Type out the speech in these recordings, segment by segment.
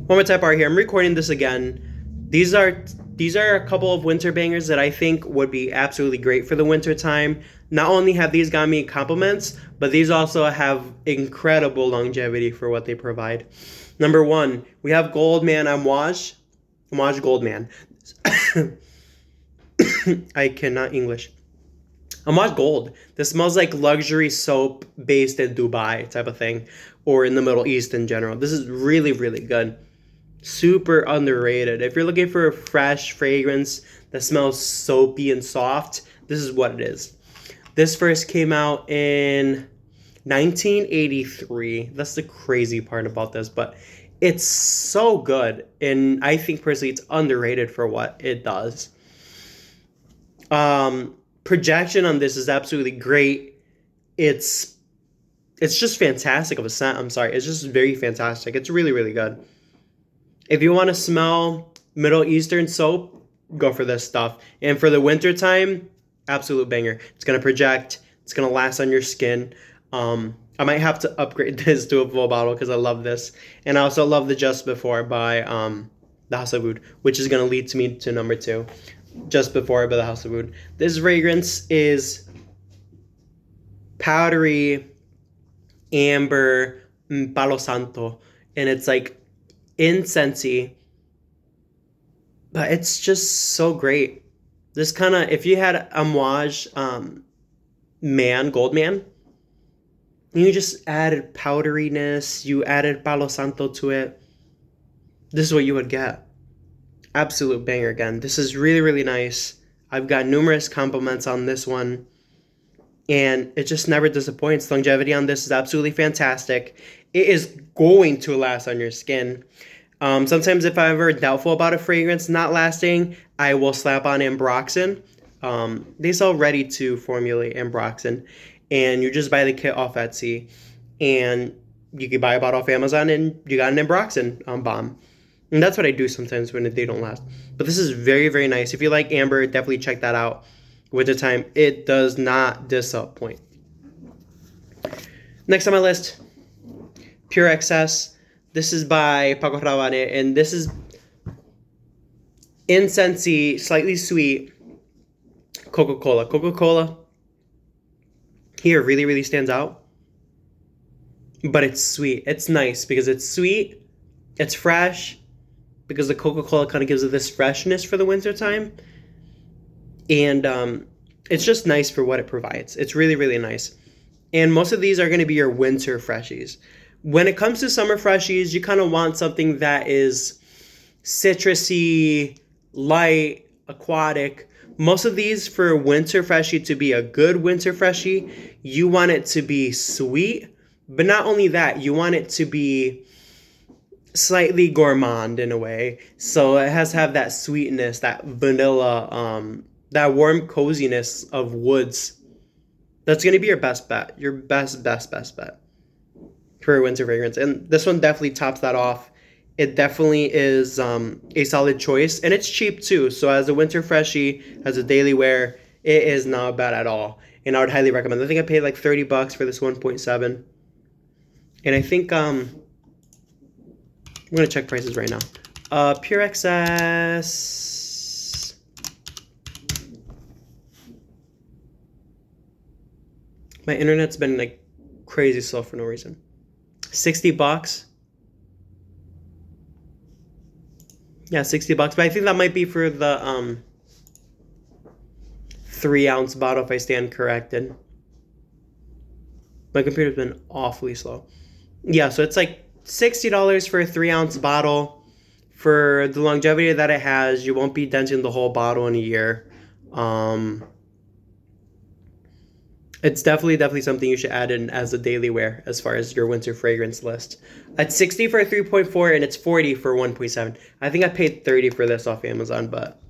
One more type R here. I'm recording this again. These are a couple of winter bangers that I think would be absolutely great for the winter time. Not only have these got me compliments, but these also have incredible longevity for what they provide. Number one, we have Goldman Amouage Goldman. I cannot English. Amouage Gold. This smells like luxury soap based in Dubai type of thing, or in the Middle East in general. This is really, really good. Super underrated. If you're looking for a fresh fragrance that smells soapy and soft, this is what it is. This first came out in 1983. That's the crazy part about this, but it's so good, and I think personally it's underrated for what it does. Projection on this is absolutely great. It's just fantastic of a scent. I'm sorry. It's just very fantastic. It's really, really good. If you want to smell Middle Eastern soap, go for this stuff. And for the winter time, absolute banger. It's going to project. It's going to last on your skin. I might have to upgrade this to a full bottle because I love this. And I also love the Just Before by the House of Oud, which is going to lead me to number 2. Just Before by the House of Oud. This fragrance is powdery amber Palo Santo. And it's like incensey, but it's just so great. This kind of, if you had Amouage Goldman, you just added powderiness, you added Palo Santo to it, this is what you would get. Absolute banger again. This is really, really nice. I've got numerous compliments on this one, and it just never disappoints. Longevity on this is absolutely fantastic. It is going to last on your skin. Sometimes if I'm ever doubtful about a fragrance not lasting, I will slap on Ambroxan. They sell ready to formulate Ambroxan, and you just buy the kit off Etsy, and you can buy a bottle off Amazon, and you got an Ambroxan bomb. And that's what I do sometimes when they don't last. But this is very, very nice. If you like amber, definitely check that out. Winter time, it does not disappoint. Next on my list, Pure Excess. This is by Paco Rabanne, and this is incensey, slightly sweet Coca-Cola. Coca-Cola here really, really stands out, but it's sweet. It's nice because it's sweet, it's fresh, because the Coca-Cola kind of gives it this freshness for the winter time, and it's just nice for what it provides. It's really, really nice. And most of these are going to be your winter freshies. When it comes to summer freshies, you kind of want something that is citrusy, light, aquatic. Most of these, for a winter freshie to be a good winter freshie, you want it to be sweet. But not only that, you want it to be slightly gourmand in a way. So it has to have that sweetness, that vanilla, that warm coziness of woods. That's going to be your best bet. Your best bet for a winter fragrance. And this one definitely tops that off. It definitely is a solid choice. And it's cheap too. So as a winter freshie, as a daily wear, it is not bad at all. And I would highly recommend. I think I paid like $30 for this 1.7. And I think I'm going to check prices right now. Pure Excess. My internet's been like crazy slow for no reason. $60. Yeah, $60. But I think that might be for the 3-ounce bottle if I stand corrected. My computer's been awfully slow. Yeah, so it's like $60 for a 3-ounce bottle. For the longevity that it has, you won't be denting the whole bottle in a year. It's definitely something you should add in as a daily wear as far as your winter fragrance list. It's 60 for a 3.4 and it's 40 for 1.7. I think I paid 30 for this off Amazon, but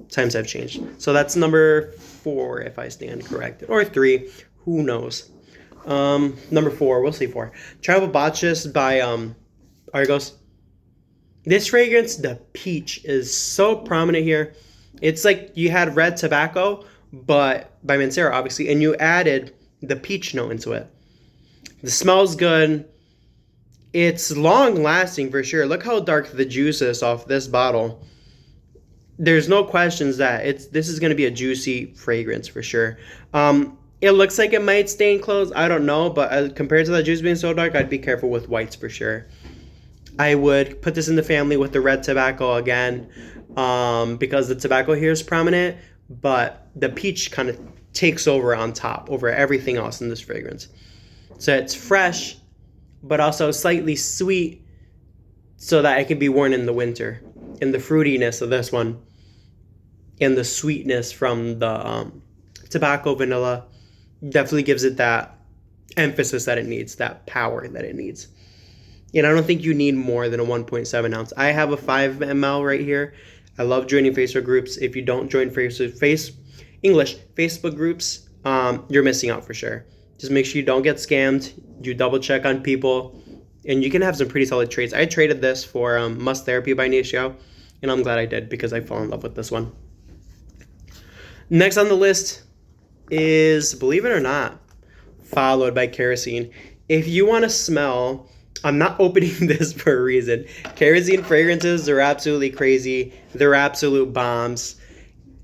times have changed. So that's number 4 if I stand corrected. Or 3, who knows. Number 4, we'll say 4. Travel Botches by Argos. This fragrance, the peach, is so prominent here. It's like you had red tobacco, but by Mancera, obviously, and you added the peach note into it. The smell's good. It's long lasting for sure. Look how dark the juice is off this bottle. There's no questions that this is going to be a juicy fragrance for sure. It looks like it might stain clothes. I don't know, but compared to the juice being so dark, I'd be careful with whites for sure. I would put this in the family with the red tobacco again, because the tobacco here is prominent, but the peach kind of takes over on top over everything else in this fragrance. So it's fresh, but also slightly sweet, so that it can be worn in the winter. And the fruitiness of this one, and the sweetness from the tobacco vanilla, definitely gives it that emphasis that it needs, that power that it needs. And I don't think you need more than a 1.7 ounce. I have a 5 ml right here. I love joining Facebook groups. If you don't join Facebook groups, you're missing out for sure. Just make sure you don't get scammed. You double check on people, and you can have some pretty solid trades. I traded this for Must Therapy by Natio, and I'm glad I did because I fell in love with this one. Next on the list is, believe it or not, Followed by Kerosene. If you want to smell, I'm not opening this for a reason. Kerosene fragrances are absolutely crazy. They're absolute bombs.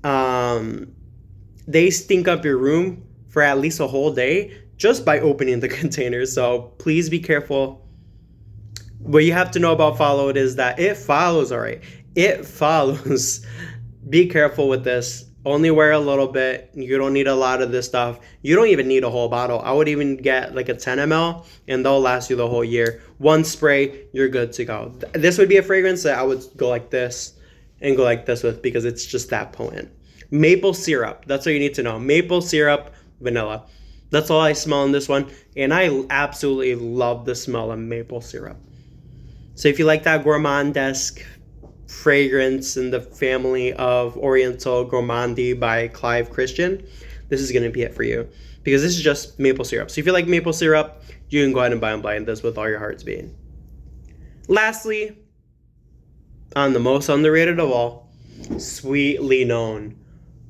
They stink up your room for at least a whole day just by opening the container. So please be careful. What you have to know about Followed is that it follows, all right. It follows. Be careful with this. Only wear a little bit. You don't need a lot of this stuff. You don't even need a whole bottle. I would even get like a 10 ml and they'll last you the whole year. One spray, you're good to go. This would be a fragrance that I would go like this and go like this with, because it's just that potent. Maple syrup. That's what you need to know. Maple syrup, vanilla. That's all I smell in this one. And I absolutely love the smell of maple syrup. So if you like that gourmand-esque fragrance in the family of Oriental Gourmandi by Clive Christian, this is going to be it for you, because this is just maple syrup. So if you like maple syrup, you can go ahead and buy and blind this with all your hearts beating. Lastly, on the most underrated of all, Sweetly Known.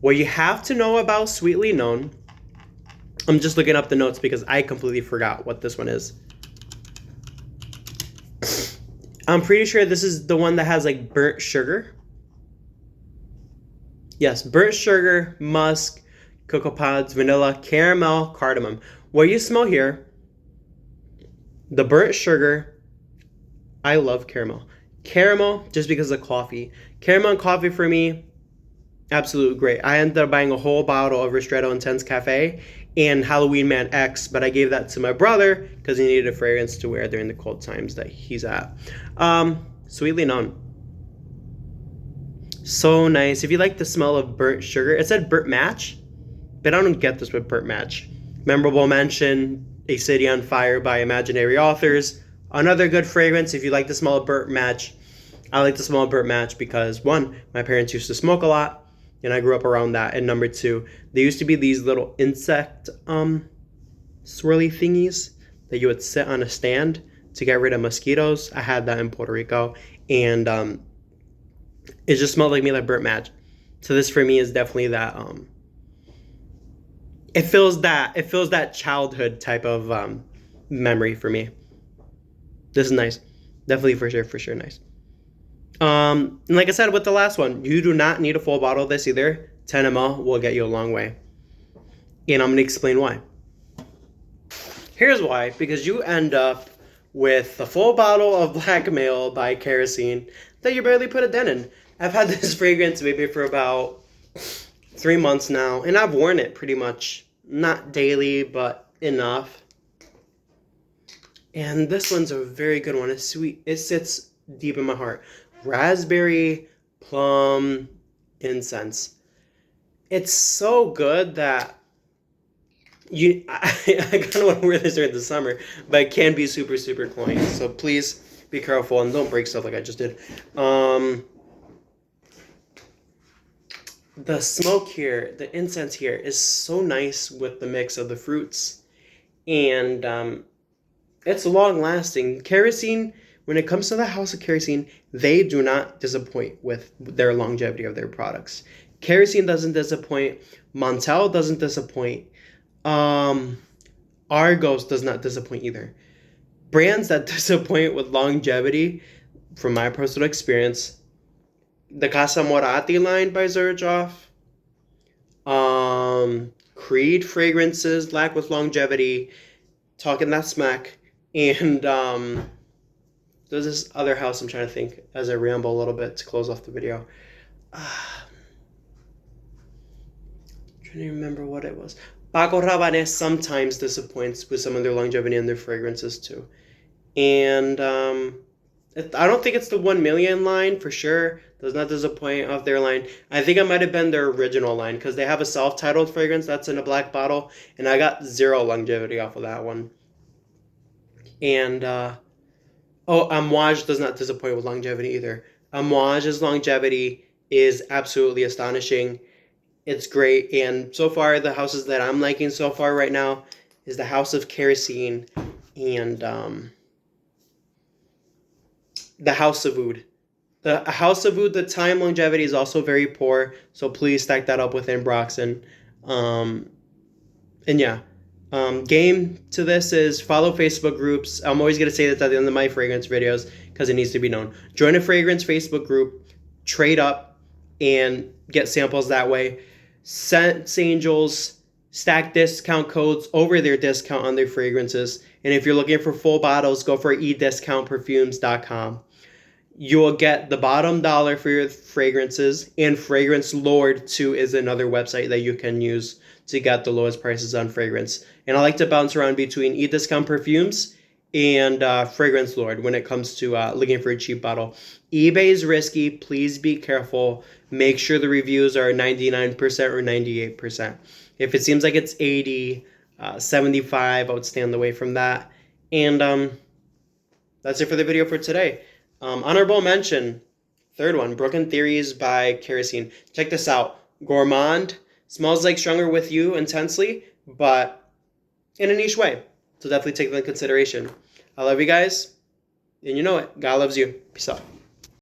What you have to know about Sweetly Known, I'm just looking up the notes because I completely forgot what this one is. I'm pretty sure this is the one that has like burnt sugar. Yes, burnt sugar, musk, cocoa pods, vanilla, caramel, cardamom. What you smell here, the burnt sugar, I love caramel. Caramel, just because of coffee. Caramel and coffee for me, absolutely great. I ended up buying a whole bottle of Ristretto Intense Cafe and Halloween Man X, but I gave that to my brother because he needed a fragrance to wear during the cold times that he's at. Sweetly Known. So nice. If you like the smell of burnt sugar, it said burnt match, but I don't get this with burnt match. Memorable mention, A City on Fire by Imaginary Authors. Another good fragrance if you like the smell of burnt match. I like the smell of burnt match because, one, my parents used to smoke a lot, and I grew up around that. And number two, there used to be these little insect swirly thingies that you would sit on a stand to get rid of mosquitoes. I had that in Puerto Rico, and it just smelled like me, like burnt match. So this for me is definitely that. It feels that childhood type of memory for me. This is nice, definitely for sure nice. And like I said with the last one, you do not need a full bottle of this either. 10 ml will get you a long way. And I'm going to explain why. Here's why. Because you end up with a full bottle of Black Male by Kerosene that you barely put a dent in. I've had this fragrance maybe for about 3 months now, and I've worn it pretty much, not daily, but enough. And this one's a very good one. It's sweet. It sits deep in my heart. Raspberry, plum, incense. It's so good that I kind of want to wear this during the summer, but it can be super cloying. So please be careful and don't break stuff like I just did. The smoke here, the incense here is so nice with the mix of the fruits, and it's long lasting. Kerosene, when it comes to the House of Kerosene, they do not disappoint with their longevity of their products. Kerosene doesn't disappoint. Montel doesn't disappoint. Argos does not disappoint either. Brands that disappoint with longevity, from my personal experience, the Casa Morati line by Xerjoff, Creed fragrances lack with longevity, talking that smack, and there's this other house I'm trying to think as I ramble a little bit to close off the video. Trying to remember what it was. Paco Rabanne sometimes disappoints with some of their longevity and their fragrances too. And I don't think it's the 1 million line for sure. Does not disappoint off their line. I think it might have been their original line because they have a self-titled fragrance that's in a black bottle, and I got 0 longevity off of that one. And Amouage does not disappoint with longevity either. Amouage's longevity is absolutely astonishing. It's great, and so far the houses that I'm liking so far right now is the House of Kerosene and the House of Oud. The House of Oud, the time longevity is also very poor, so please stack that up with Ambroxan. And yeah, game to this is follow Facebook groups. I'm always going to say that at the end of my fragrance videos because it needs to be known. Join a fragrance Facebook group, trade up, and get samples that way. Scent Angels stack discount codes over their discount on their fragrances. And if you're looking for full bottles, go for ediscountperfumes.com. You will get the bottom dollar for your fragrances, and Fragrance Lord 2 is another website that you can use to get the lowest prices on fragrance. And I like to bounce around between eDiscount Perfumes and Fragrance Lord when it comes to looking for a cheap bottle. eBay is risky. Please be careful. Make sure the reviews are 99% or 98%. If it seems like it's 80, 75, I would stand away from that. And that's it for the video for today. Honorable mention, third one, Broken Theories by Kerosene. Check this out. Gourmand, smells like Stronger With You intensely, but in a niche way. So definitely take that into consideration. I love you guys, and you know it. God loves you. Peace out.